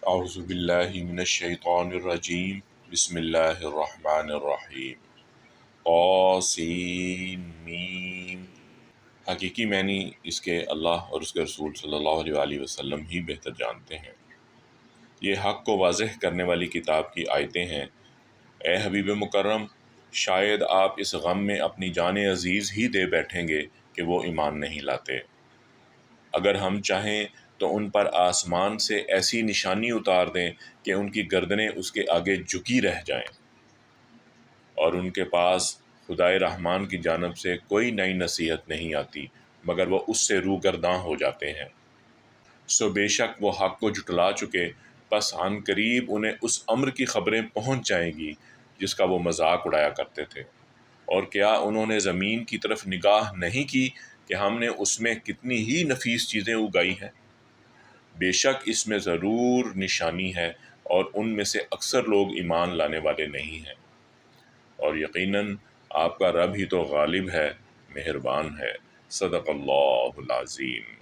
اعوذ باللہ من الشیطان الرجیم بسم اللہ الرحمن الرحیم طاسین حقیقی معنی اس کے اللہ اور اس کے رسول صلی اللہ علیہ وآلہ وسلم ہی بہتر جانتے ہیں۔ یہ حق کو واضح کرنے والی کتاب کی آیتیں ہیں۔ اے حبیب مکرم، شاید آپ اس غم میں اپنی جان عزیز ہی دے بیٹھیں گے کہ وہ ایمان نہیں لاتے۔ اگر ہم چاہیں تو ان پر آسمان سے ایسی نشانی اتار دیں کہ ان کی گردنیں اس کے آگے جھکی رہ جائیں، اور ان کے پاس خدائے رحمان کی جانب سے کوئی نئی نصیحت نہیں آتی مگر وہ اس سے روگرداں ہو جاتے ہیں۔ سو بے شک وہ حق کو جھٹلا چکے، پس عن قریب انہیں اس امر کی خبریں پہنچ جائیں گی جس کا وہ مذاق اڑایا کرتے تھے۔ اور کیا انہوں نے زمین کی طرف نگاہ نہیں کی کہ ہم نے اس میں کتنی ہی نفیس چیزیں اگائی ہیں؟ بے شک اس میں ضرور نشانی ہے، اور ان میں سے اکثر لوگ ایمان لانے والے نہیں ہیں۔ اور یقیناً آپ کا رب ہی تو غالب ہے، مہربان ہے۔ صدق اللہ العظیم۔